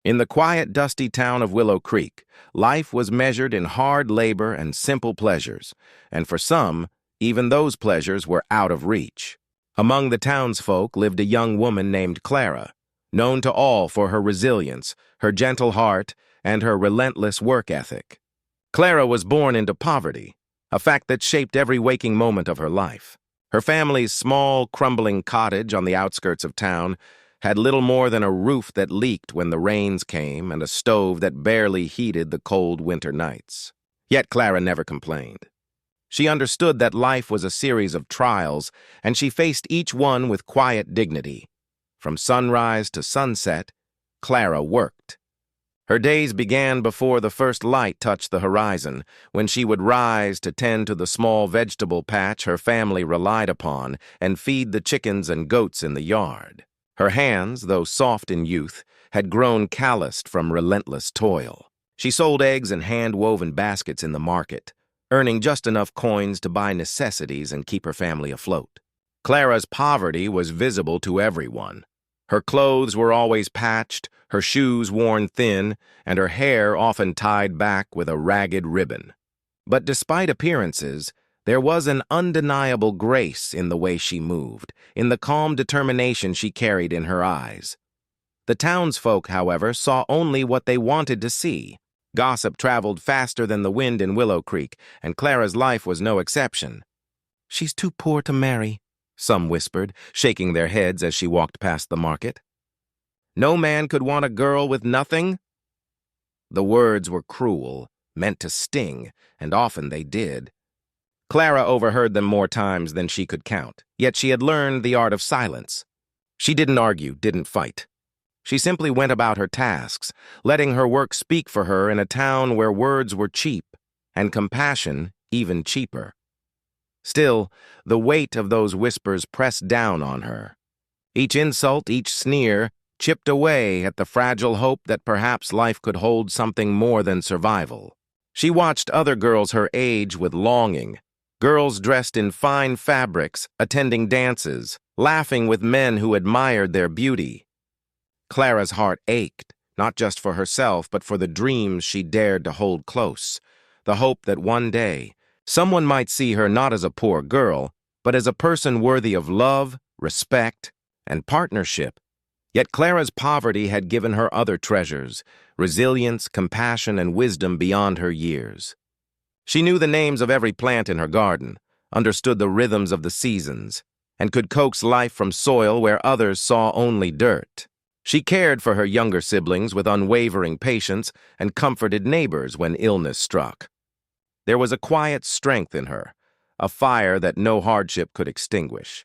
In the quiet, dusty town of Willow Creek, life was measured in hard labor and simple pleasures, and for some, even those pleasures were out of reach. Among the townsfolk lived a young woman named Clara, known to all for her resilience, her gentle heart, and her relentless work ethic. Clara was born into poverty, a fact that shaped every waking moment of her life. Her family's small, crumbling cottage on the outskirts of town had little more than a roof that leaked when the rains came and a stove that barely heated the cold winter nights. Yet Clara never complained. She understood that life was a series of trials, and she faced each one with quiet dignity. From sunrise to sunset, Clara worked. Her days began before the first light touched the horizon, when she would rise to tend to the small vegetable patch her family relied upon and feed the chickens and goats in the yard. Her hands, though soft in youth, had grown calloused from relentless toil. She sold eggs in hand-woven baskets in the market, earning just enough coins to buy necessities and keep her family afloat. Clara's poverty was visible to everyone. Her clothes were always patched, her shoes worn thin, and her hair often tied back with a ragged ribbon. But despite appearances, there was an undeniable grace in the way she moved, in the calm determination she carried in her eyes. The townsfolk, however, saw only what they wanted to see. Gossip traveled faster than the wind in Willow Creek, and Clara's life was no exception. "She's too poor to marry," some whispered, shaking their heads as she walked past the market. "No man could want a girl with nothing?" The words were cruel, meant to sting, and often they did. Clara overheard them more times than she could count, yet she had learned the art of silence. She didn't argue, didn't fight. She simply went about her tasks, letting her work speak for her in a town where words were cheap, and compassion even cheaper. Still, the weight of those whispers pressed down on her. Each insult, each sneer, chipped away at the fragile hope that perhaps life could hold something more than survival. She watched other girls her age with longing, girls dressed in fine fabrics, attending dances, laughing with men who admired their beauty. Clara's heart ached, not just for herself, but for the dreams she dared to hold close, the hope that one day someone might see her not as a poor girl, but as a person worthy of love, respect, and partnership. Yet Clara's poverty had given her other treasures, resilience, compassion, and wisdom beyond her years. She knew the names of every plant in her garden, understood the rhythms of the seasons, and could coax life from soil where others saw only dirt. She cared for her younger siblings with unwavering patience and comforted neighbors when illness struck. There was a quiet strength in her, a fire that no hardship could extinguish.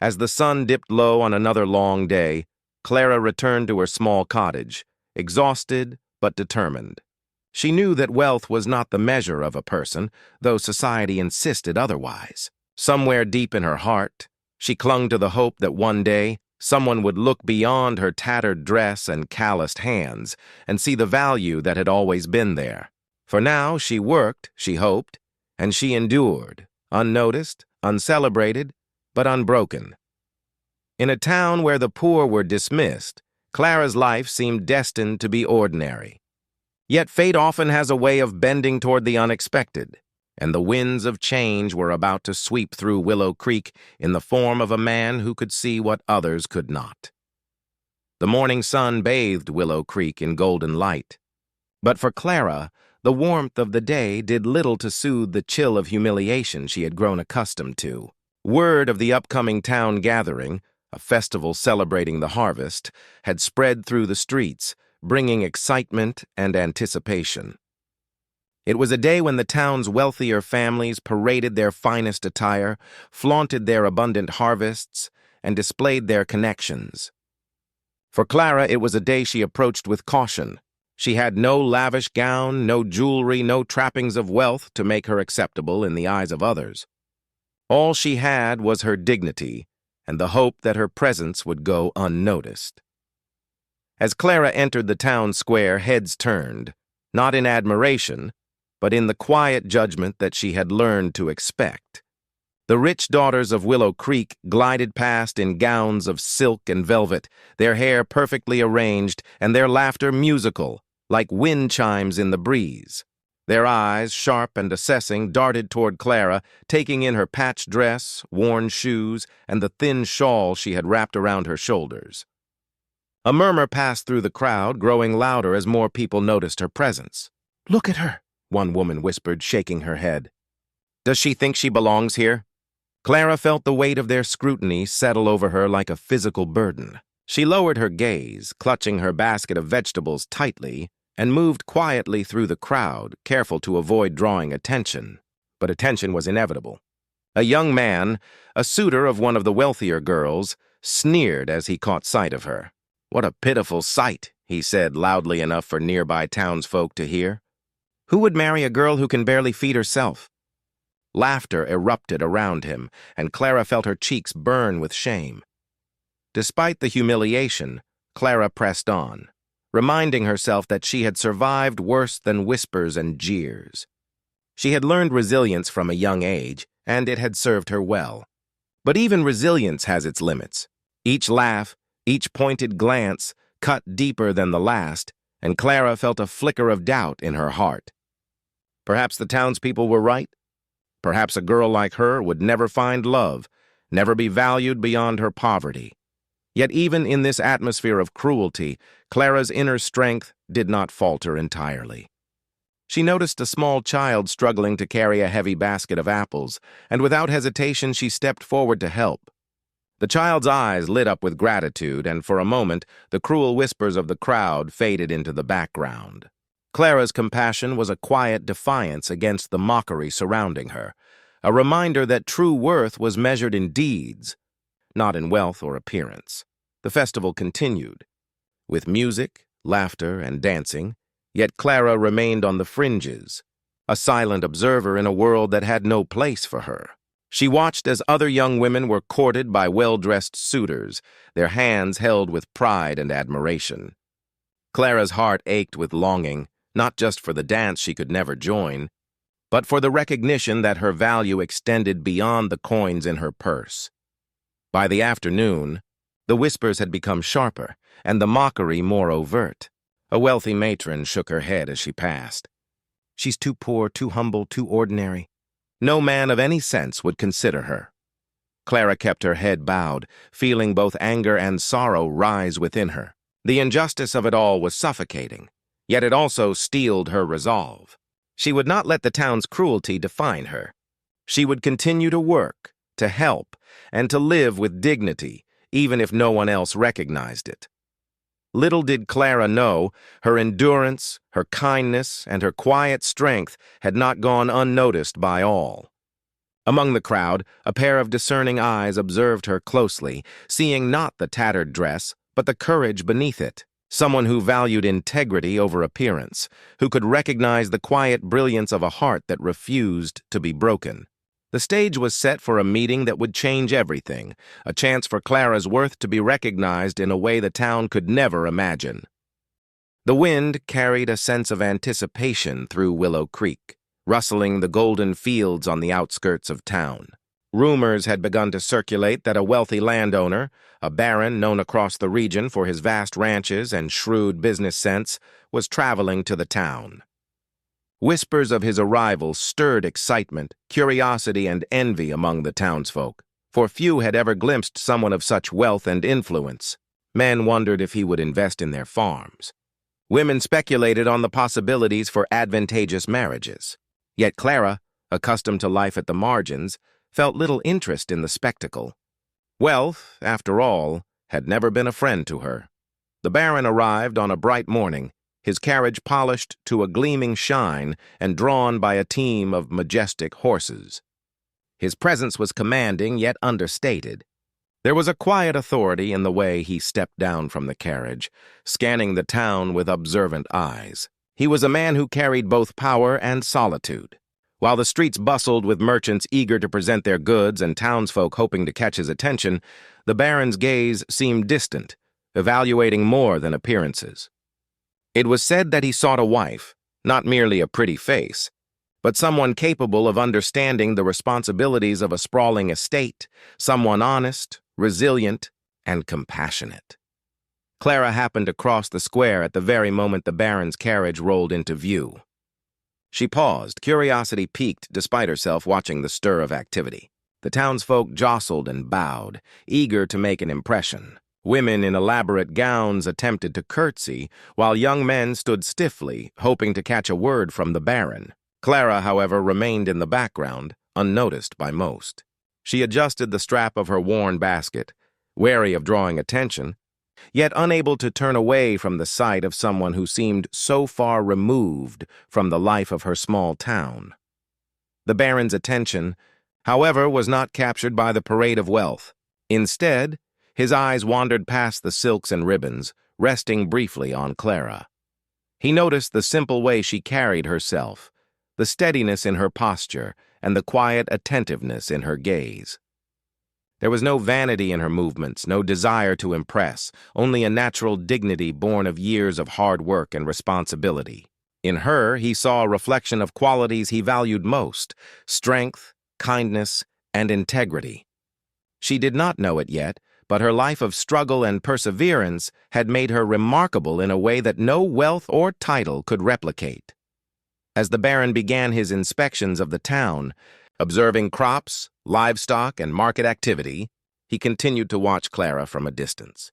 As the sun dipped low on another long day, Clara returned to her small cottage, exhausted but determined. She knew that wealth was not the measure of a person, though society insisted otherwise. Somewhere deep in her heart, she clung to the hope that one day someone would look beyond her tattered dress and calloused hands and see the value that had always been there. For now she worked, she hoped, and she endured, unnoticed, uncelebrated, but unbroken. In a town where the poor were dismissed, Clara's life seemed destined to be ordinary. Yet fate often has a way of bending toward the unexpected, and the winds of change were about to sweep through Willow Creek in the form of a man who could see what others could not. The morning sun bathed Willow Creek in golden light, but for Clara, the warmth of the day did little to soothe the chill of humiliation she had grown accustomed to. Word of the upcoming town gathering, a festival celebrating the harvest, had spread through the streets, bringing excitement and anticipation. It was a day when the town's wealthier families paraded their finest attire, flaunted their abundant harvests, and displayed their connections. For Clara, it was a day she approached with caution. She had no lavish gown, no jewelry, no trappings of wealth to make her acceptable in the eyes of others. All she had was her dignity and the hope that her presence would go unnoticed. As Clara entered the town square, heads turned, not in admiration, but in the quiet judgment that she had learned to expect. The rich daughters of Willow Creek glided past in gowns of silk and velvet, their hair perfectly arranged and their laughter musical, like wind chimes in the breeze. Their eyes, sharp and assessing, darted toward Clara, taking in her patched dress, worn shoes, and the thin shawl she had wrapped around her shoulders. A murmur passed through the crowd, growing louder as more people noticed her presence. "Look at her," one woman whispered, shaking her head. "Does she think she belongs here?" Clara felt the weight of their scrutiny settle over her like a physical burden. She lowered her gaze, clutching her basket of vegetables tightly, and moved quietly through the crowd, careful to avoid drawing attention. But attention was inevitable. A young man, a suitor of one of the wealthier girls, sneered as he caught sight of her. "What a pitiful sight," he said loudly enough for nearby townsfolk to hear. "Who would marry a girl who can barely feed herself?" Laughter erupted around him, and Clara felt her cheeks burn with shame. Despite the humiliation, Clara pressed on, reminding herself that she had survived worse than whispers and jeers. She had learned resilience from a young age, and it had served her well. But even resilience has its limits. Each laugh, each pointed glance, cut deeper than the last, and Clara felt a flicker of doubt in her heart. Perhaps the townspeople were right. Perhaps a girl like her would never find love, never be valued beyond her poverty. Yet even in this atmosphere of cruelty, Clara's inner strength did not falter entirely. She noticed a small child struggling to carry a heavy basket of apples, and without hesitation she stepped forward to help. The child's eyes lit up with gratitude, and for a moment the cruel whispers of the crowd faded into the background. Clara's compassion was a quiet defiance against the mockery surrounding her, a reminder that true worth was measured in deeds, not in wealth or appearance. The festival continued, with music, laughter, and dancing, yet Clara remained on the fringes, a silent observer in a world that had no place for her. She watched as other young women were courted by well-dressed suitors, their hands held with pride and admiration. Clara's heart ached with longing, not just for the dance she could never join, but for the recognition that her value extended beyond the coins in her purse. By the afternoon, the whispers had become sharper, and the mockery more overt. A wealthy matron shook her head as she passed. "She's too poor, too humble, too ordinary. No man of any sense would consider her." Clara kept her head bowed, feeling both anger and sorrow rise within her. The injustice of it all was suffocating, yet it also steeled her resolve. She would not let the town's cruelty define her. She would continue to work, to help, and to live with dignity, even if no one else recognized it. Little did Clara know, her endurance, her kindness, and her quiet strength had not gone unnoticed by all. Among the crowd, a pair of discerning eyes observed her closely, seeing not the tattered dress, but the courage beneath it. Someone who valued integrity over appearance, who could recognize the quiet brilliance of a heart that refused to be broken. The stage was set for a meeting that would change everything, a chance for Clara's worth to be recognized in a way the town could never imagine. The wind carried a sense of anticipation through Willow Creek, rustling the golden fields on the outskirts of town. Rumors had begun to circulate that a wealthy landowner, a baron known across the region for his vast ranches and shrewd business sense, was traveling to the town. Whispers of his arrival stirred excitement, curiosity, and envy among the townsfolk, for few had ever glimpsed someone of such wealth and influence. Men wondered if he would invest in their farms. Women speculated on the possibilities for advantageous marriages. Yet Clara, accustomed to life at the margins, felt little interest in the spectacle. Wealth, after all, had never been a friend to her. The baron arrived on a bright morning, his carriage polished to a gleaming shine and drawn by a team of majestic horses. His presence was commanding yet understated. There was a quiet authority in the way he stepped down from the carriage, scanning the town with observant eyes. He was a man who carried both power and solitude. While the streets bustled with merchants eager to present their goods and townsfolk hoping to catch his attention, the baron's gaze seemed distant, evaluating more than appearances. It was said that he sought a wife, not merely a pretty face. but someone capable of understanding the responsibilities of a sprawling estate, someone honest, resilient, and compassionate. Clara happened to cross the square at the very moment the Baron's carriage rolled into view. She paused, curiosity piqued despite herself watching the stir of activity. The townsfolk jostled and bowed, eager to make an impression. Women in elaborate gowns attempted to curtsy, while young men stood stiffly, hoping to catch a word from the Baron. Clara, however, remained in the background, unnoticed by most. She adjusted the strap of her worn basket, wary of drawing attention, yet unable to turn away from the sight of someone who seemed so far removed from the life of her small town. The Baron's attention, however, was not captured by the parade of wealth. Instead, his eyes wandered past the silks and ribbons, resting briefly on Clara. He noticed the simple way she carried herself, the steadiness in her posture, and the quiet attentiveness in her gaze. There was no vanity in her movements, no desire to impress, only a natural dignity born of years of hard work and responsibility. In her, he saw a reflection of qualities he valued most: strength, kindness, and integrity. She did not know it yet, but her life of struggle and perseverance had made her remarkable in a way that no wealth or title could replicate. As the Baron began his inspections of the town, observing crops, livestock, and market activity, he continued to watch Clara from a distance.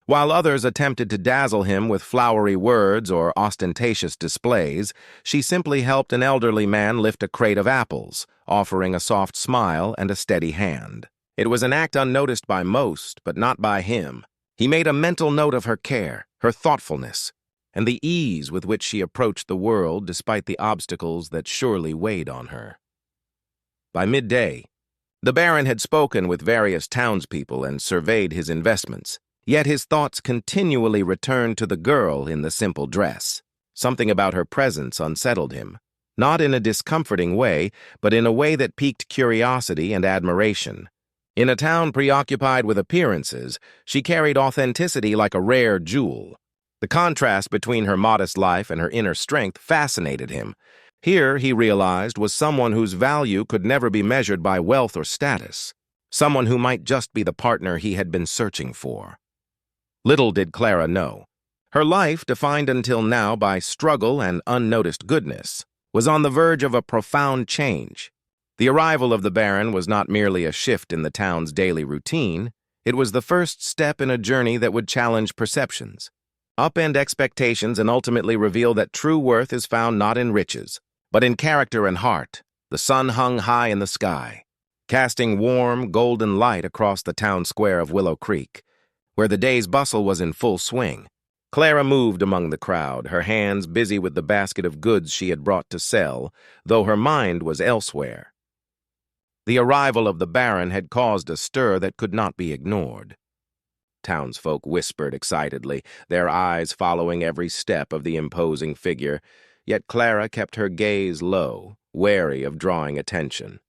While others attempted to dazzle him with flowery words or ostentatious displays, she simply helped an elderly man lift a crate of apples, offering a soft smile and a steady hand. It was an act unnoticed by most, but not by him. He made a mental note of her care, her thoughtfulness, and the ease with which she approached the world despite the obstacles that surely weighed on her. By midday, the Baron had spoken with various townspeople and surveyed his investments, yet his thoughts continually returned to the girl in the simple dress. Something about her presence unsettled him, not in a discomforting way, but in a way that piqued curiosity and admiration. In a town preoccupied with appearances, she carried authenticity like a rare jewel. The contrast between her modest life and her inner strength fascinated him. Here, he realized, was someone whose value could never be measured by wealth or status, someone who might just be the partner he had been searching for. Little did Clara know. Her life, defined until now by struggle and unnoticed goodness, was on the verge of a profound change. The arrival of the Baron was not merely a shift in the town's daily routine, it was the first step in a journey that would challenge perceptions, upend expectations, and ultimately reveal that true worth is found not in riches, but in character and heart. The sun hung high in the sky, casting warm, golden light across the town square of Willow Creek, where the day's bustle was in full swing. Clara moved among the crowd, her hands busy with the basket of goods she had brought to sell, though her mind was elsewhere. The arrival of the Baron had caused a stir that could not be ignored. Townsfolk whispered excitedly, their eyes following every step of the imposing figure, yet Clara kept her gaze low, wary of drawing attention.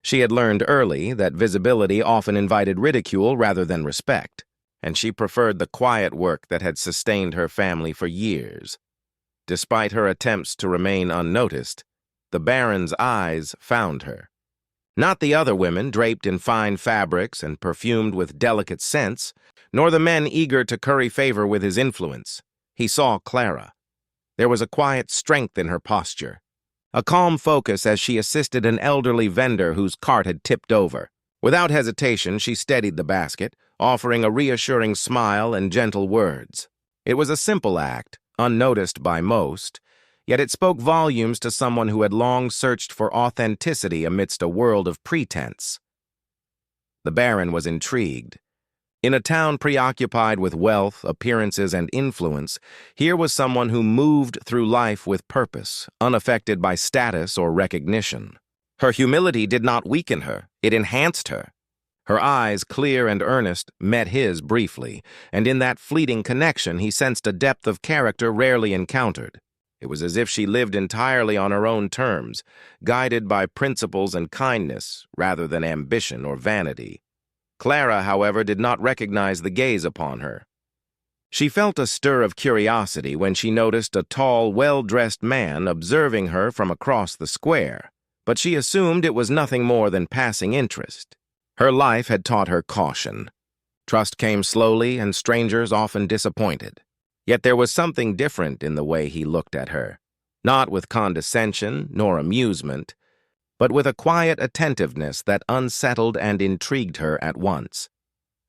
She had learned early that visibility often invited ridicule rather than respect, and she preferred the quiet work that had sustained her family for years. Despite her attempts to remain unnoticed, the Baron's eyes found her. Not the other women draped in fine fabrics and perfumed with delicate scents, nor the men eager to curry favor with his influence. He saw Clara. There was a quiet strength in her posture, a calm focus as she assisted an elderly vendor whose cart had tipped over. Without hesitation, she steadied the basket, offering a reassuring smile and gentle words. It was a simple act, unnoticed by most, yet it spoke volumes to someone who had long searched for authenticity amidst a world of pretense. The Baron was intrigued. In a town preoccupied with wealth, appearances, and influence, here was someone who moved through life with purpose, unaffected by status or recognition. Her humility did not weaken her, it enhanced her. Her eyes, clear and earnest, met his briefly, and in that fleeting connection he sensed a depth of character rarely encountered. It was as if she lived entirely on her own terms, guided by principles and kindness rather than ambition or vanity. Clara, however, did not recognize the gaze upon her. She felt a stir of curiosity when she noticed a tall, well-dressed man observing her from across the square, but she assumed it was nothing more than passing interest. Her life had taught her caution. Trust came slowly, and strangers often disappointed. Yet there was something different in the way he looked at her, not with condescension nor amusement, but with a quiet attentiveness that unsettled and intrigued her at once.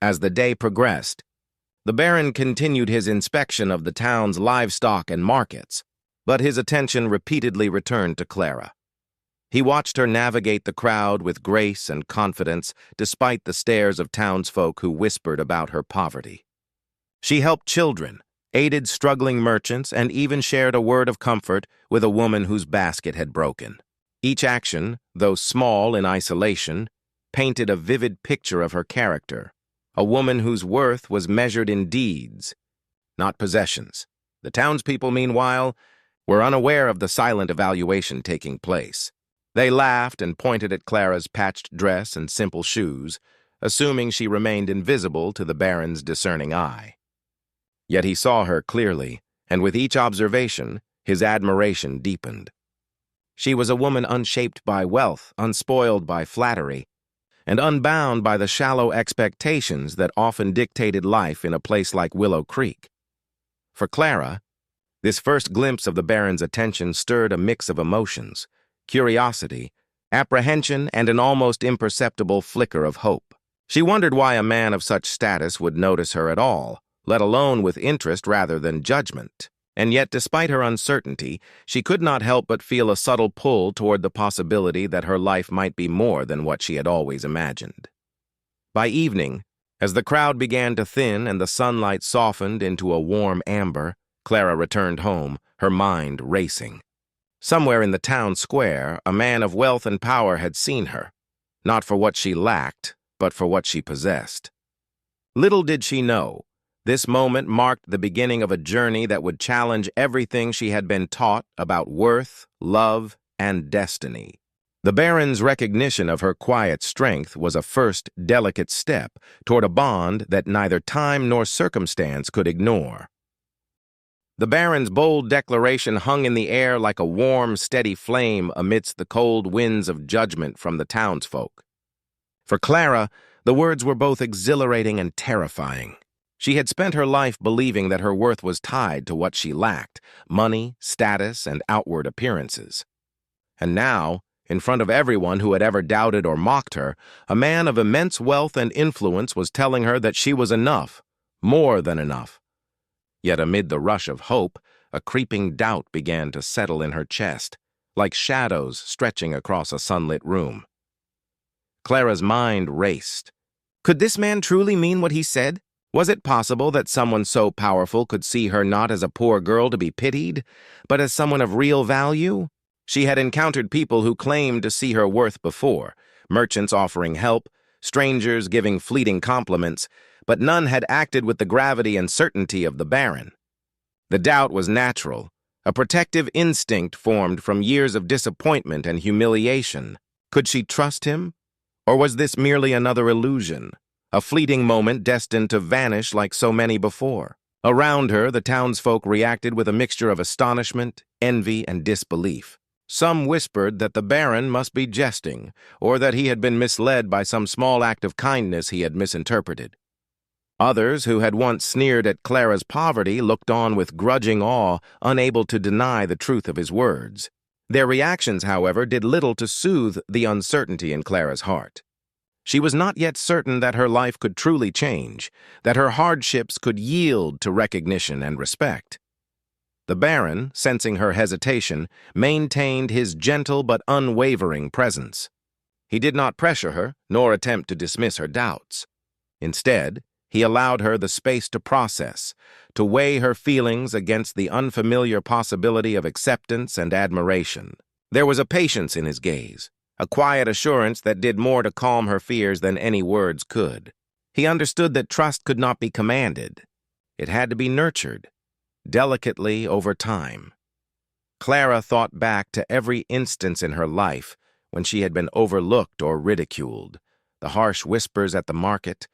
As the day progressed, the Baron continued his inspection of the town's livestock and markets, but his attention repeatedly returned to Clara. He watched her navigate the crowd with grace and confidence despite the stares of townsfolk who whispered about her poverty. She helped children, aided struggling merchants, and even shared a word of comfort with a woman whose basket had broken. Each action, though small in isolation, painted a vivid picture of her character, a woman whose worth was measured in deeds, not possessions. The townspeople, meanwhile, were unaware of the silent evaluation taking place. They laughed and pointed at Clara's patched dress and simple shoes, assuming she remained invisible to the Baron's discerning eye. Yet he saw her clearly, and with each observation, his admiration deepened. She was a woman unshaped by wealth, unspoiled by flattery, and unbound by the shallow expectations that often dictated life in a place like Willow Creek. For Clara, this first glimpse of the Baron's attention stirred a mix of emotions: curiosity, apprehension, and an almost imperceptible flicker of hope. She wondered why a man of such status would notice her at all, let alone with interest rather than judgment. And yet, despite her uncertainty, she could not help but feel a subtle pull toward the possibility that her life might be more than what she had always imagined. By evening, as the crowd began to thin and the sunlight softened into a warm amber, Clara returned home, her mind racing. Somewhere in the town square, a man of wealth and power had seen her, not for what she lacked, but for what she possessed. Little did she know, this moment marked the beginning of a journey that would challenge everything she had been taught about worth, love, and destiny. The Baron's recognition of her quiet strength was a first delicate step toward a bond that neither time nor circumstance could ignore. The Baron's bold declaration hung in the air like a warm, steady flame amidst the cold winds of judgment from the townsfolk. For Clara, the words were both exhilarating and terrifying. She had spent her life believing that her worth was tied to what she lacked: money, status, and outward appearances. And now, in front of everyone who had ever doubted or mocked her, a man of immense wealth and influence was telling her that she was enough, more than enough. Yet amid the rush of hope, a creeping doubt began to settle in her chest, like shadows stretching across a sunlit room. Clara's mind raced. Could this man truly mean what he said? Was it possible that someone so powerful could see her not as a poor girl to be pitied, but as someone of real value? She had encountered people who claimed to see her worth before, merchants offering help, strangers giving fleeting compliments, but none had acted with the gravity and certainty of the Baron. The doubt was natural, a protective instinct formed from years of disappointment and humiliation. Could she trust him? Or was this merely another illusion, a fleeting moment destined to vanish like so many before? Around her, the townsfolk reacted with a mixture of astonishment, envy, and disbelief. Some whispered that the Baron must be jesting, or that he had been misled by some small act of kindness he had misinterpreted. Others, who had once sneered at Clara's poverty, looked on with grudging awe, unable to deny the truth of his words. Their reactions, however, did little to soothe the uncertainty in Clara's heart. She was not yet certain that her life could truly change, that her hardships could yield to recognition and respect. The Baron, sensing her hesitation, maintained his gentle but unwavering presence. He did not pressure her, nor attempt to dismiss her doubts. Instead, he allowed her the space to process, to weigh her feelings against the unfamiliar possibility of acceptance and admiration. There was a patience in his gaze, a quiet assurance that did more to calm her fears than any words could. He understood that trust could not be commanded. It had to be nurtured, delicately over time. Clara thought back to every instance in her life when she had been overlooked or ridiculed: the harsh whispers at the market,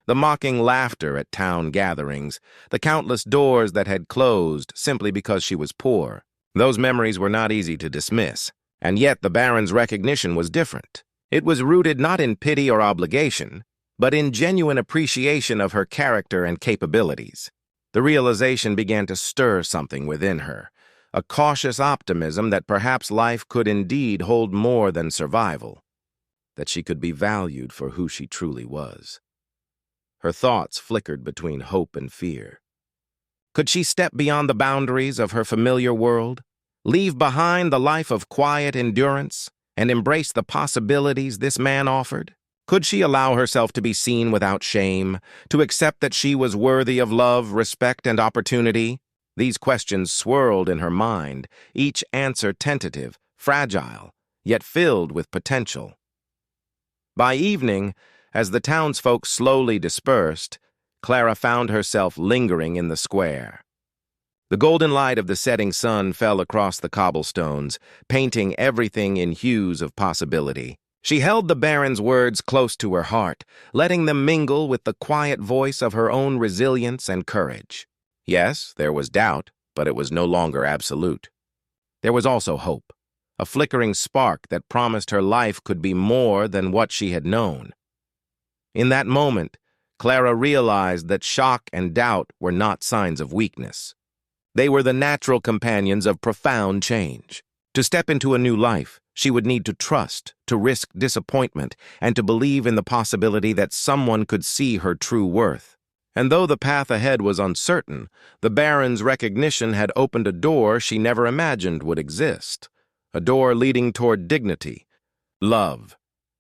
The mocking laughter at town gatherings, the countless doors that had closed simply because she was poor. Those memories were not easy to dismiss, and yet the Baron's recognition was different. It was rooted not in pity or obligation, but in genuine appreciation of her character and capabilities. The realization began to stir something within her, a cautious optimism that perhaps life could indeed hold more than survival, that she could be valued for who she truly was. Her thoughts flickered between hope and fear. Could she step beyond the boundaries of her familiar world, leave behind the life of quiet endurance, and embrace the possibilities this man offered? Could she allow herself to be seen without shame, to accept that she was worthy of love, respect, and opportunity? These questions swirled in her mind, each answer tentative, fragile, yet filled with potential. By evening, as the townsfolk slowly dispersed, Clara found herself lingering in the square. The golden light of the setting sun fell across the cobblestones, painting everything in hues of possibility. She held the Baron's words close to her heart, letting them mingle with the quiet voice of her own resilience and courage. Yes, there was doubt, but it was no longer absolute. There was also hope, a flickering spark that promised her life could be more than what she had known. In that moment, Clara realized that shock and doubt were not signs of weakness. They were the natural companions of profound change. To step into a new life, she would need to trust, to risk disappointment, and to believe in the possibility that someone could see her true worth. And though the path ahead was uncertain, the Baron's recognition had opened a door she never imagined would exist, a door leading toward dignity, love,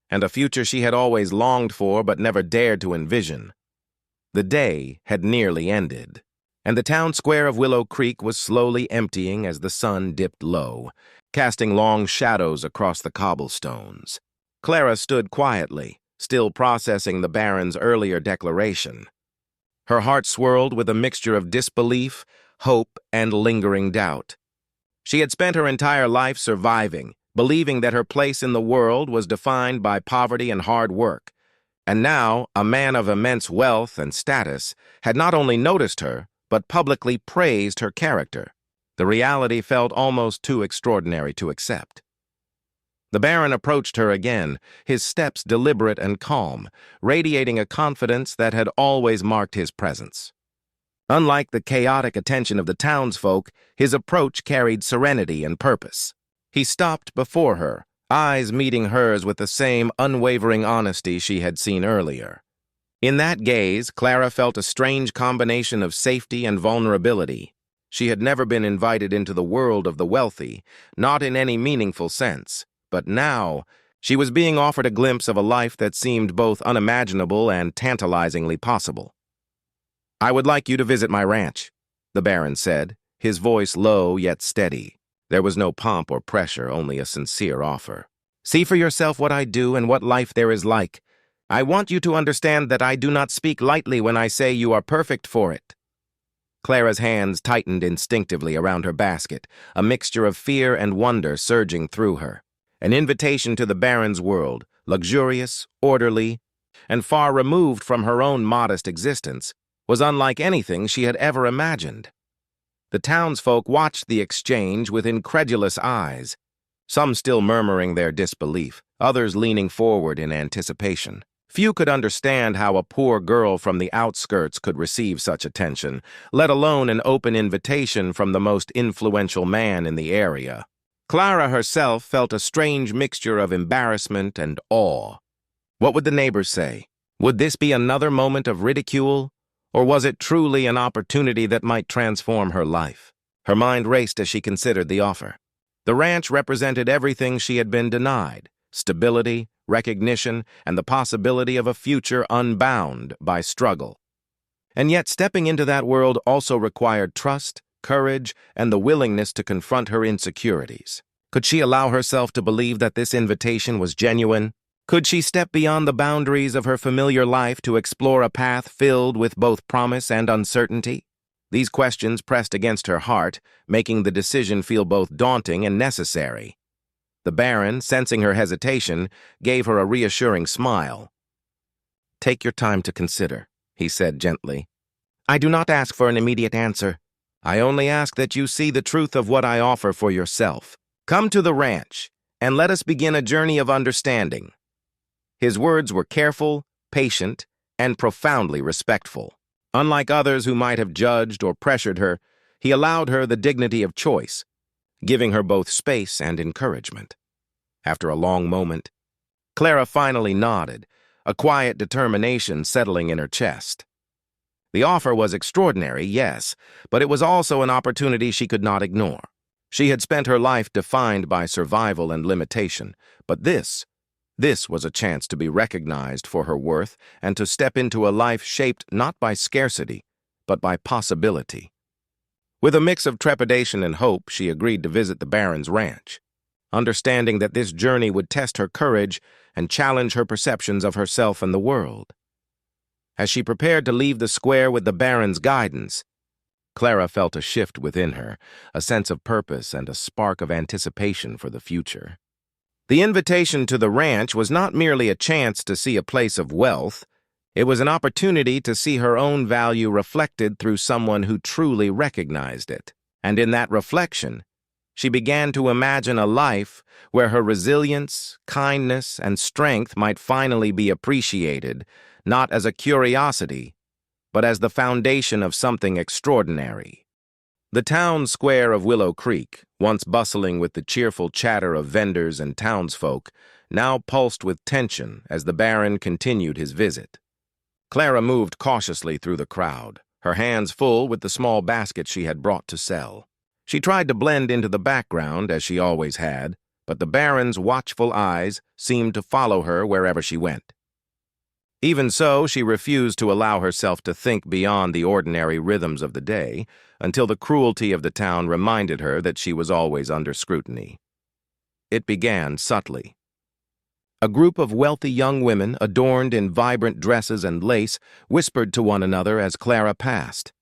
and a future she had always longed for but never dared to envision. The day had nearly ended, and the town square of Willow Creek was slowly emptying as the sun dipped low, casting long shadows across the cobblestones. Clara stood quietly, still processing the Baron's earlier declaration. Her heart swirled with a mixture of disbelief, hope, and lingering doubt. She had spent her entire life surviving, believing that her place in the world was defined by poverty and hard work. And now, a man of immense wealth and status had not only noticed her, but publicly praised her character. The reality felt almost too extraordinary to accept. The Baron approached her again, his steps deliberate and calm, radiating a confidence that had always marked his presence. Unlike the chaotic attention of the townsfolk, his approach carried serenity and purpose. He stopped before her, eyes meeting hers with the same unwavering honesty she had seen earlier. In that gaze, Clara felt a strange combination of safety and vulnerability. She had never been invited into the world of the wealthy, not in any meaningful sense, but now she was being offered a glimpse of a life that seemed both unimaginable and tantalizingly possible. "I would like you to visit my ranch," the Baron said, his voice low yet steady. There was no pomp or pressure, only a sincere offer. "See for yourself what I do and what life there is like. I want you to understand that I do not speak lightly when I say you are perfect for it." Clara's hands tightened instinctively around her basket, a mixture of fear and wonder surging through her. An invitation to the Baron's world, luxurious, orderly, and far removed from her own modest existence, was unlike anything she had ever imagined. The townsfolk watched the exchange with incredulous eyes, some still murmuring their disbelief, others leaning forward in anticipation. Few could understand how a poor girl from the outskirts could receive such attention, let alone an open invitation from the most influential man in the area. Clara herself felt a strange mixture of embarrassment and awe. What would the neighbors say? Would this be another moment of ridicule? Or was it truly an opportunity that might transform her life? Her mind raced as she considered the offer. The ranch represented everything she had been denied: stability, recognition, and the possibility of a future unbound by struggle. And yet stepping into that world also required trust, courage, and the willingness to confront her insecurities. Could she allow herself to believe that this invitation was genuine? Could she step beyond the boundaries of her familiar life to explore a path filled with both promise and uncertainty? These questions pressed against her heart, making the decision feel both daunting and necessary. The Baron, sensing her hesitation, gave her a reassuring smile. "Take your time to consider," he said gently. "I do not ask for an immediate answer. I only ask that you see the truth of what I offer for yourself. Come to the ranch, and let us begin a journey of understanding." His words were careful, patient, and profoundly respectful. Unlike others who might have judged or pressured her, he allowed her the dignity of choice, giving her both space and encouragement. After a long moment, Clara finally nodded, a quiet determination settling in her chest. The offer was extraordinary, yes, but it was also an opportunity she could not ignore. She had spent her life defined by survival and limitation, but this was a chance to be recognized for her worth and to step into a life shaped not by scarcity, but by possibility. With a mix of trepidation and hope, she agreed to visit the Baron's ranch, understanding that this journey would test her courage and challenge her perceptions of herself and the world. As she prepared to leave the square with the Baron's guidance, Clara felt a shift within her, a sense of purpose and a spark of anticipation for the future. The invitation to the ranch was not merely a chance to see a place of wealth. It was an opportunity to see her own value reflected through someone who truly recognized it. And in that reflection, she began to imagine a life where her resilience, kindness, and strength might finally be appreciated, not as a curiosity, but as the foundation of something extraordinary. The town square of Willow Creek, once bustling with the cheerful chatter of vendors and townsfolk, now pulsed with tension as the Baron continued his visit. Clara moved cautiously through the crowd, her hands full with the small basket she had brought to sell. She tried to blend into the background, as she always had, but the Baron's watchful eyes seemed to follow her wherever she went. Even so, she refused to allow herself to think beyond the ordinary rhythms of the day, until the cruelty of the town reminded her that she was always under scrutiny. It began subtly. A group of wealthy young women, adorned in vibrant dresses and lace, whispered to one another as Clara passed.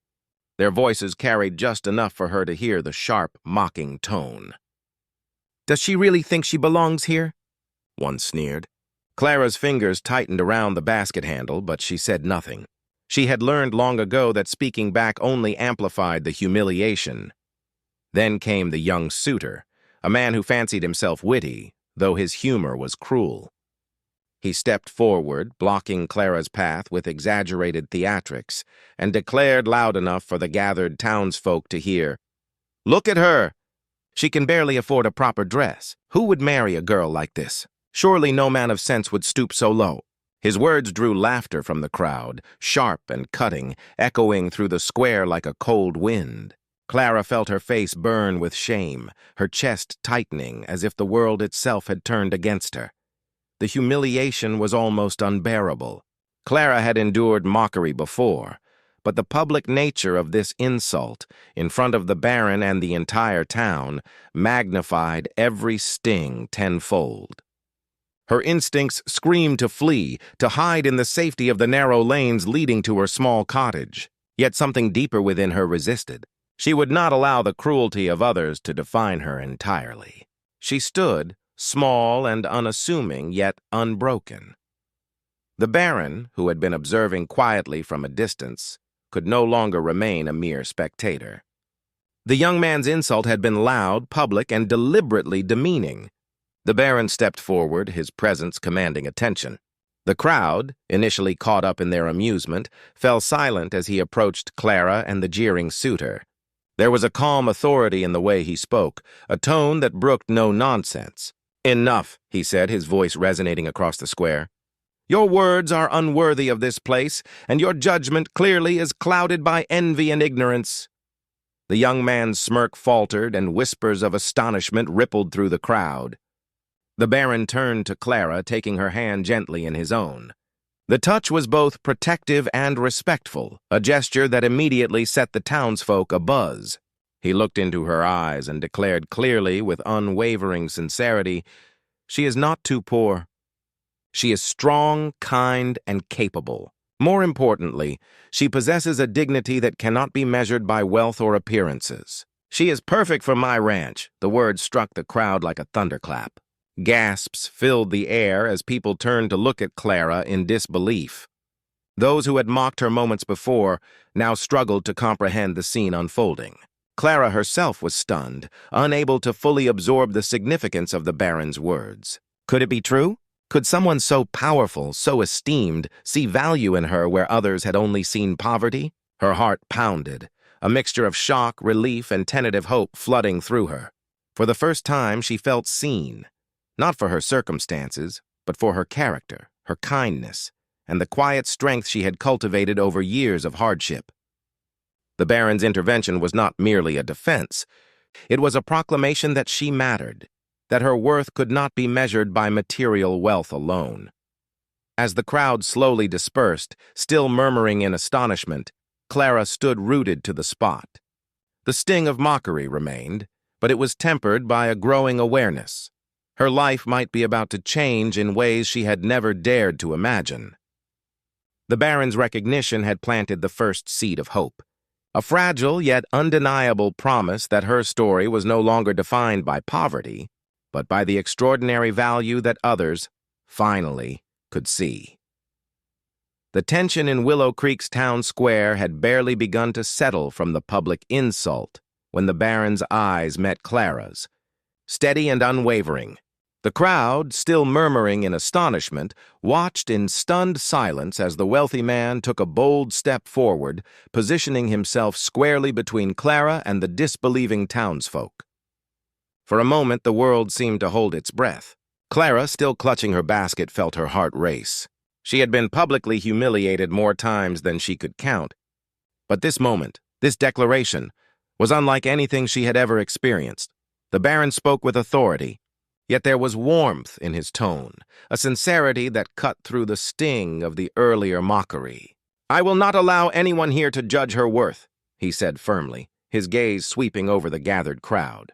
Their voices carried just enough for her to hear the sharp, mocking tone. "Does she really think she belongs here?" one sneered. Clara's fingers tightened around the basket handle, but she said nothing. She had learned long ago that speaking back only amplified the humiliation. Then came the young suitor, a man who fancied himself witty, though his humor was cruel. He stepped forward, blocking Clara's path with exaggerated theatrics, and declared loud enough for the gathered townsfolk to hear, "Look at her! She can barely afford a proper dress. Who would marry a girl like this? Surely no man of sense would stoop so low." His words drew laughter from the crowd, sharp and cutting, echoing through the square like a cold wind. Clara felt her face burn with shame, her chest tightening as if the world itself had turned against her. The humiliation was almost unbearable. Clara had endured mockery before, but the public nature of this insult, in front of the Baron and the entire town, magnified every sting tenfold. Her instincts screamed to flee, to hide in the safety of the narrow lanes leading to her small cottage. Yet something deeper within her resisted. She would not allow the cruelty of others to define her entirely. She stood, small and unassuming, yet unbroken. The Baron, who had been observing quietly from a distance, could no longer remain a mere spectator. The young man's insult had been loud, public, and deliberately demeaning. The Baron stepped forward, his presence commanding attention. The crowd, initially caught up in their amusement, fell silent as he approached Clara and the jeering suitor. There was a calm authority in the way he spoke, a tone that brooked no nonsense. "Enough," he said, his voice resonating across the square. "Your words are unworthy of this place, and your judgment clearly is clouded by envy and ignorance." The young man's smirk faltered, and whispers of astonishment rippled through the crowd. The Baron turned to Clara, taking her hand gently in his own. The touch was both protective and respectful, a gesture that immediately set the townsfolk abuzz. He looked into her eyes and declared clearly, with unwavering sincerity, "She is not too poor. She is strong, kind, and capable. More importantly, she possesses a dignity that cannot be measured by wealth or appearances. She is perfect for my ranch." The words struck the crowd like a thunderclap. Gasps filled the air as people turned to look at Clara in disbelief. Those who had mocked her moments before now struggled to comprehend the scene unfolding. Clara herself was stunned, unable to fully absorb the significance of the Baron's words. Could it be true? Could someone so powerful, so esteemed, see value in her where others had only seen poverty? Her heart pounded, a mixture of shock, relief, and tentative hope flooding through her. For the first time, she felt seen, not for her circumstances, but for her character, her kindness, and the quiet strength she had cultivated over years of hardship. The Baron's intervention was not merely a defense. It was a proclamation that she mattered, that her worth could not be measured by material wealth alone. As the crowd slowly dispersed, still murmuring in astonishment, Clara stood rooted to the spot. The sting of mockery remained, but it was tempered by a growing awareness. Her life might be about to change in ways she had never dared to imagine. The Baron's recognition had planted the first seed of hope, a fragile yet undeniable promise that her story was no longer defined by poverty, but by the extraordinary value that others, finally, could see. The tension in Willow Creek's town square had barely begun to settle from the public insult when the Baron's eyes met Clara's, steady and unwavering. The crowd, still murmuring in astonishment, watched in stunned silence as the wealthy man took a bold step forward, positioning himself squarely between Clara and the disbelieving townsfolk. For a moment, the world seemed to hold its breath. Clara, still clutching her basket, felt her heart race. She had been publicly humiliated more times than she could count. But this moment, this declaration, was unlike anything she had ever experienced. The Baron spoke with authority, yet there was warmth in his tone, a sincerity that cut through the sting of the earlier mockery. "I will not allow anyone here to judge her worth," he said firmly, his gaze sweeping over the gathered crowd.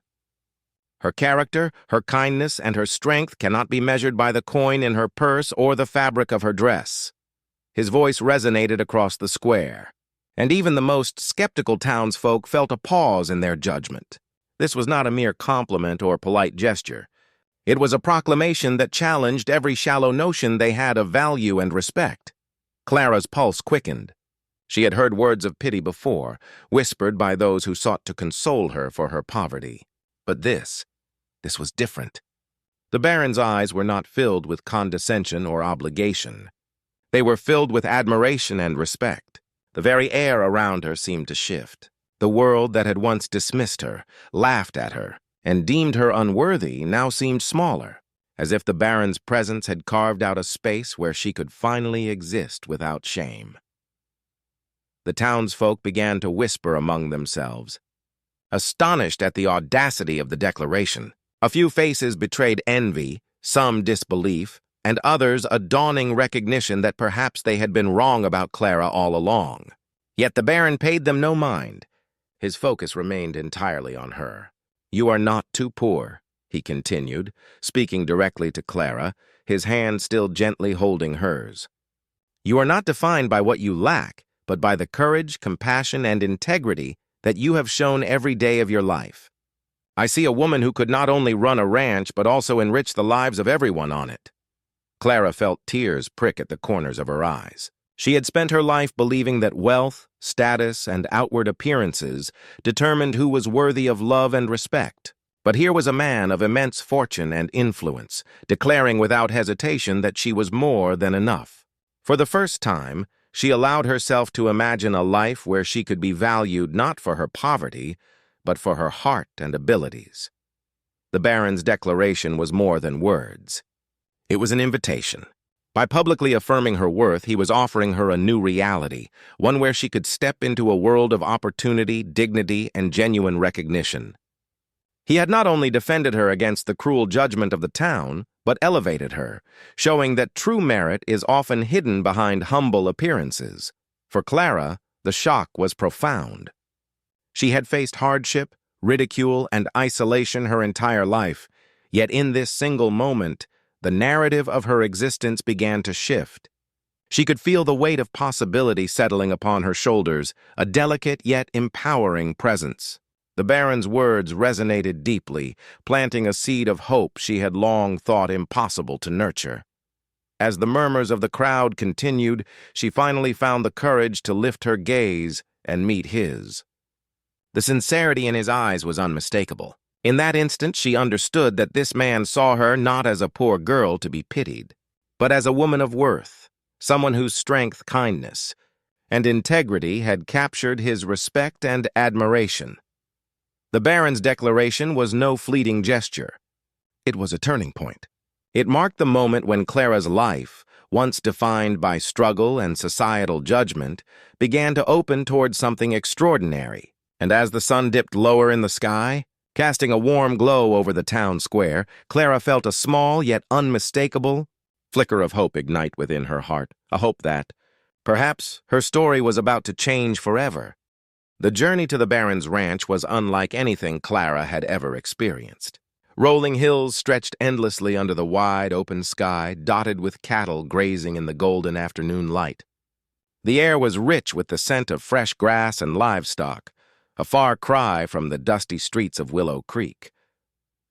"Her character, her kindness, and her strength cannot be measured by the coin in her purse or the fabric of her dress." His voice resonated across the square, and even the most skeptical townsfolk felt a pause in their judgment. This was not a mere compliment or polite gesture. It was a proclamation that challenged every shallow notion they had of value and respect. Clara's pulse quickened. She had heard words of pity before, whispered by those who sought to console her for her poverty. But this was different. The Baron's eyes were not filled with condescension or obligation. They were filled with admiration and respect. The very air around her seemed to shift. The world that had once dismissed her, laughed at her, and deemed her unworthy now seemed smaller, as if the Baron's presence had carved out a space where she could finally exist without shame. The townsfolk began to whisper among themselves, astonished at the audacity of the declaration. A few faces betrayed envy, some disbelief, and others a dawning recognition that perhaps they had been wrong about Clara all along. Yet the Baron paid them no mind. His focus remained entirely on her. "You are not too poor," he continued, speaking directly to Clara, his hand still gently holding hers. "You are not defined by what you lack, but by the courage, compassion, and integrity that you have shown every day of your life. I see a woman who could not only run a ranch, but also enrich the lives of everyone on it." Clara felt tears prick at the corners of her eyes. She had spent her life believing that wealth, status, and outward appearances determined who was worthy of love and respect. But here was a man of immense fortune and influence, declaring without hesitation that she was more than enough. For the first time, she allowed herself to imagine a life where she could be valued not for her poverty, but for her heart and abilities. The Baron's declaration was more than words. It was an invitation. By publicly affirming her worth, he was offering her a new reality, one where she could step into a world of opportunity, dignity, and genuine recognition. He had not only defended her against the cruel judgment of the town, but elevated her, showing that true merit is often hidden behind humble appearances. For Clara, the shock was profound. She had faced hardship, ridicule, and isolation her entire life, yet in this single moment, the narrative of her existence began to shift. She could feel the weight of possibility settling upon her shoulders, a delicate yet empowering presence. The Baron's words resonated deeply, planting a seed of hope she had long thought impossible to nurture. As the murmurs of the crowd continued, she finally found the courage to lift her gaze and meet his. The sincerity in his eyes was unmistakable. In that instant, she understood that this man saw her not as a poor girl to be pitied, but as a woman of worth, someone whose strength, kindness, and integrity had captured his respect and admiration. The Baron's declaration was no fleeting gesture. It was a turning point. It marked the moment when Clara's life, once defined by struggle and societal judgment, began to open towards something extraordinary. And as the sun dipped lower in the sky, casting a warm glow over the town square, Clara felt a small yet unmistakable flicker of hope ignite within her heart, a hope that, perhaps, her story was about to change forever. The journey to the Baron's ranch was unlike anything Clara had ever experienced. Rolling hills stretched endlessly under the wide, open sky, dotted with cattle grazing in the golden afternoon light. The air was rich with the scent of fresh grass and livestock, a far cry from the dusty streets of Willow Creek.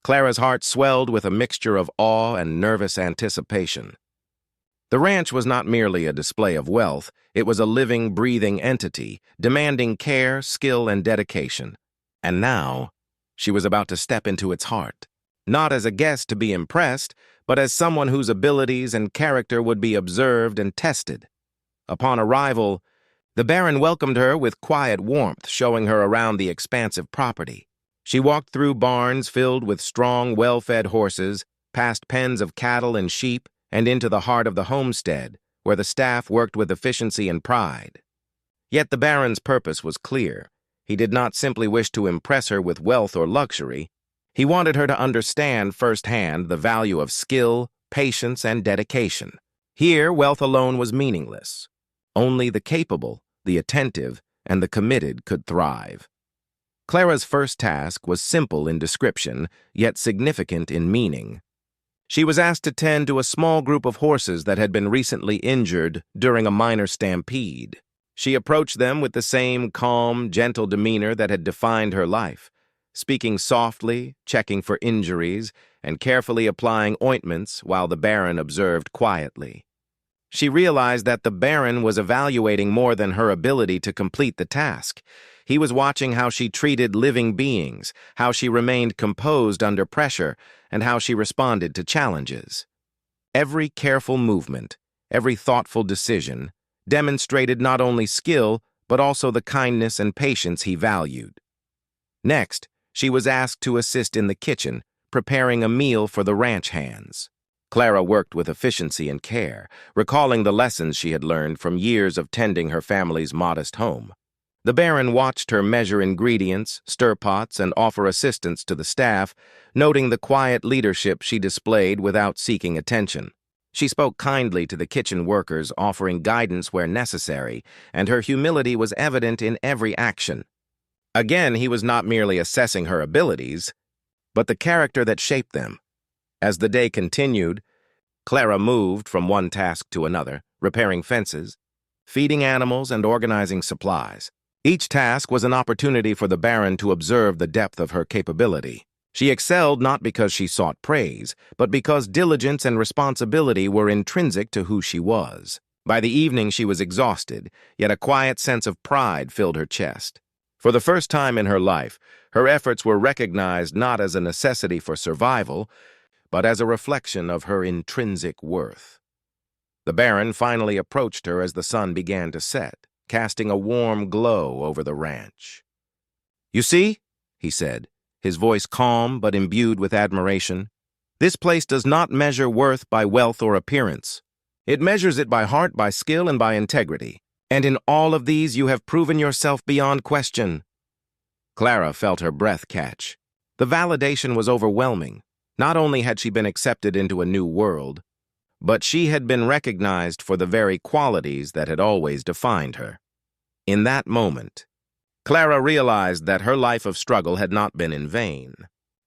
Clara's heart swelled with a mixture of awe and nervous anticipation. The ranch was not merely a display of wealth, it was a living, breathing entity, demanding care, skill, and dedication. And now, she was about to step into its heart, not as a guest to be impressed, but as someone whose abilities and character would be observed and tested. Upon arrival, the Baron welcomed her with quiet warmth, showing her around the expansive property. She walked through barns filled with strong, well-fed horses, past pens of cattle and sheep, and into the heart of the homestead, where the staff worked with efficiency and pride. Yet the Baron's purpose was clear. He did not simply wish to impress her with wealth or luxury. He wanted her to understand firsthand the value of skill, patience, and dedication. Here, wealth alone was meaningless. Only the capable, the attentive, and the committed could thrive. Clara's first task was simple in description, yet significant in meaning. She was asked to tend to a small group of horses that had been recently injured during a minor stampede. She approached them with the same calm, gentle demeanor that had defined her life, speaking softly, checking for injuries, and carefully applying ointments while the Baron observed quietly. She realized that the Baron was evaluating more than her ability to complete the task. He was watching how she treated living beings, how she remained composed under pressure, and how she responded to challenges. Every careful movement, every thoughtful decision, demonstrated not only skill, but also the kindness and patience he valued. Next, she was asked to assist in the kitchen, preparing a meal for the ranch hands. Clara worked with efficiency and care, recalling the lessons she had learned from years of tending her family's modest home. The Baron watched her measure ingredients, stir pots, and offer assistance to the staff, noting the quiet leadership she displayed without seeking attention. She spoke kindly to the kitchen workers, offering guidance where necessary, and her humility was evident in every action. Again, he was not merely assessing her abilities, but the character that shaped them. As the day continued, Clara moved from one task to another, repairing fences, feeding animals, and organizing supplies. Each task was an opportunity for the Baron to observe the depth of her capability. She excelled not because she sought praise, but because diligence and responsibility were intrinsic to who she was. By the evening she was exhausted, yet a quiet sense of pride filled her chest. For the first time in her life, her efforts were recognized not as a necessity for survival, but as a reflection of her intrinsic worth. The Baron finally approached her as the sun began to set, casting a warm glow over the ranch. "You see," he said, his voice calm but imbued with admiration, "this place does not measure worth by wealth or appearance. It measures it by heart, by skill, and by integrity. And in all of these you have proven yourself beyond question." Clara felt her breath catch. The validation was overwhelming. Not only had she been accepted into a new world, but she had been recognized for the very qualities that had always defined her. In that moment, Clara realized that her life of struggle had not been in vain.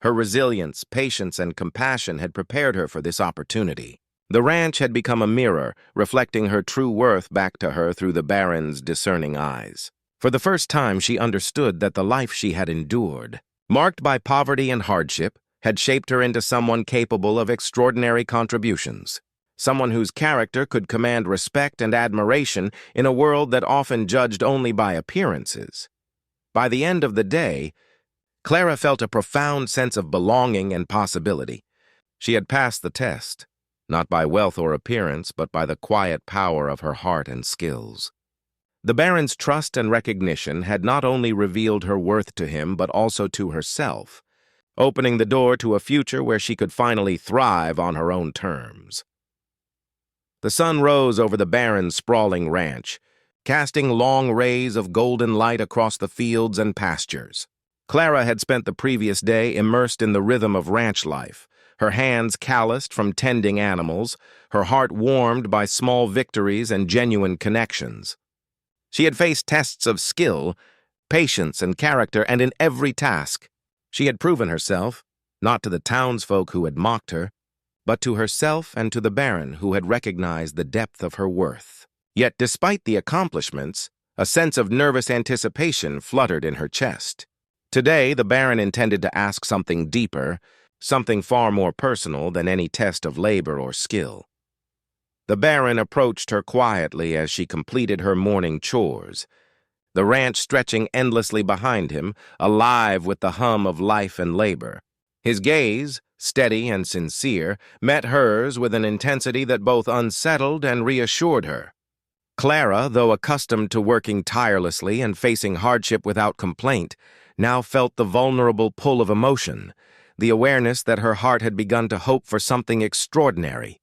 Her resilience, patience, and compassion had prepared her for this opportunity. The ranch had become a mirror, reflecting her true worth back to her through the Baron's discerning eyes. For the first time, she understood that the life she had endured, marked by poverty and hardship, had shaped her into someone capable of extraordinary contributions. someone whose character could command respect and admiration in a world that often judged only by appearances. By the end of the day, Clara felt a profound sense of belonging and possibility. She had passed the test, not by wealth or appearance, but by the quiet power of her heart and skills. The Baron's trust and recognition had not only revealed her worth to him, but also to herself, opening the door to a future where she could finally thrive on her own terms. The sun rose over the Baron's sprawling ranch, casting long rays of golden light across the fields and pastures. Clara had spent the previous day immersed in the rhythm of ranch life, her hands calloused from tending animals, her heart warmed by small victories and genuine connections. She had faced tests of skill, patience, and character, and in every task, she had proven herself, not to the townsfolk who had mocked her, but to herself and to the Baron who had recognized the depth of her worth. Yet, despite the accomplishments, a sense of nervous anticipation fluttered in her chest. Today, the Baron intended to ask something deeper, something far more personal than any test of labor or skill. The Baron approached her quietly as she completed her morning chores, the ranch stretching endlessly behind him, alive with the hum of life and labor. His gaze, steady and sincere, met hers with an intensity that both unsettled and reassured her. Clara, though accustomed to working tirelessly and facing hardship without complaint, now felt the vulnerable pull of emotion, the awareness that her heart had begun to hope for something extraordinary.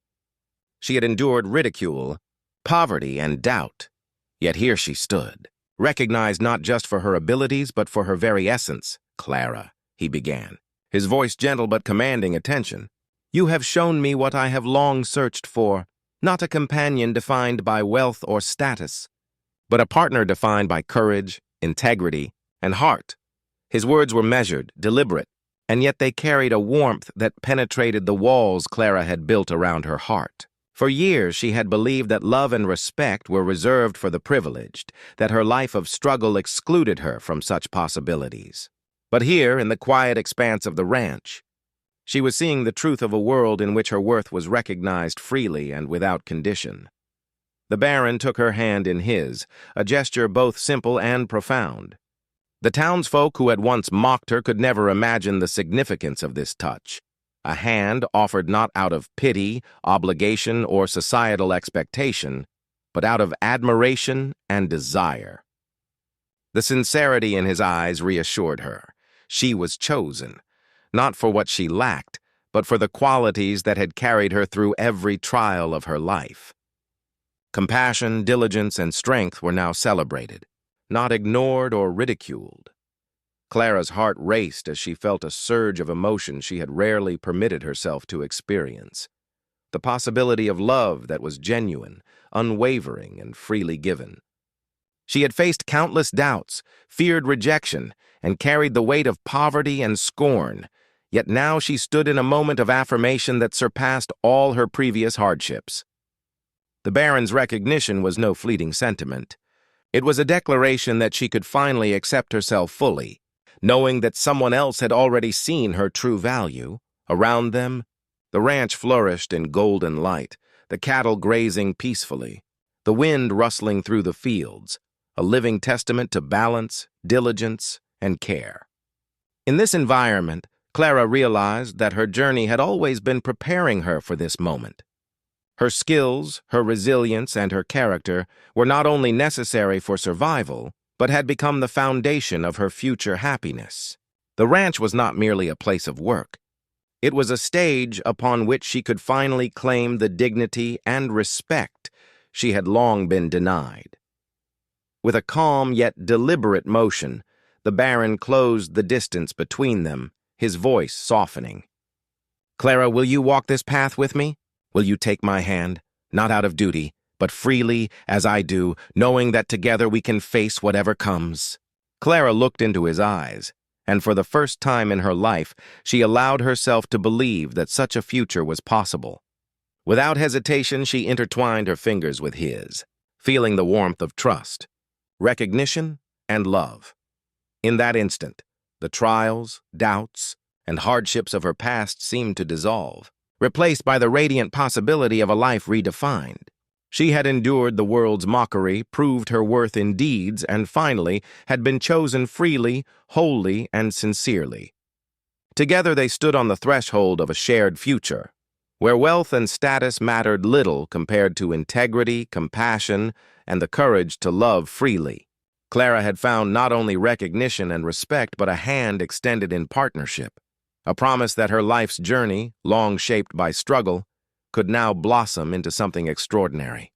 She had endured ridicule, poverty, and doubt, yet here she stood, recognized not just for her abilities but for her very essence. "Clara," he began, his voice gentle but commanding attention, "you have shown me what I have long searched for, not a companion defined by wealth or status, but a partner defined by courage, integrity, and heart." His words were measured, deliberate, and yet they carried a warmth that penetrated the walls Clara had built around her heart. For years she had believed that love and respect were reserved for the privileged, that her life of struggle excluded her from such possibilities. But here, in the quiet expanse of the ranch, she was seeing the truth of a world in which her worth was recognized freely and without condition. The Baron took her hand in his, a gesture both simple and profound. The townsfolk who had once mocked her could never imagine the significance of this touch. A hand offered not out of pity, obligation, or societal expectation, but out of admiration and desire. The sincerity in his eyes reassured her. She was chosen, not for what she lacked, but for the qualities that had carried her through every trial of her life. Compassion, diligence, and strength were now celebrated, not ignored or ridiculed. Clara's heart raced as she felt a surge of emotion she had rarely permitted herself to experience. The possibility of love that was genuine, unwavering, and freely given. She had faced countless doubts, feared rejection, and carried the weight of poverty and scorn, yet now she stood in a moment of affirmation that surpassed all her previous hardships. The Baron's recognition was no fleeting sentiment. It was a declaration that she could finally accept herself fully, knowing that someone else had already seen her true value. Around them, the ranch flourished in golden light, the cattle grazing peacefully, the wind rustling through the fields, a living testament to balance, diligence, and care. In this environment, Clara realized that her journey had always been preparing her for this moment. Her skills, her resilience, and her character were not only necessary for survival, but had become the foundation of her future happiness. The ranch was not merely a place of work. It was a stage upon which she could finally claim the dignity and respect she had long been denied. With a calm yet deliberate motion, the Baron closed the distance between them, his voice softening. "Clara, will you walk this path with me? Will you take my hand, not out of duty, but freely, as I do, knowing that together we can face whatever comes?" Clara looked into his eyes, and for the first time in her life, she allowed herself to believe that such a future was possible. Without hesitation, she intertwined her fingers with his, feeling the warmth of trust, recognition, and love. In that instant, the trials, doubts, and hardships of her past seemed to dissolve. replaced by the radiant possibility of a life redefined. She had endured the world's mockery, proved her worth in deeds, and finally had been chosen freely, wholly, and sincerely. Together they stood on the threshold of a shared future, where wealth and status mattered little compared to integrity, compassion, and the courage to love freely. Clara had found not only recognition and respect, but a hand extended in partnership, a promise that her life's journey, long shaped by struggle, could now blossom into something extraordinary.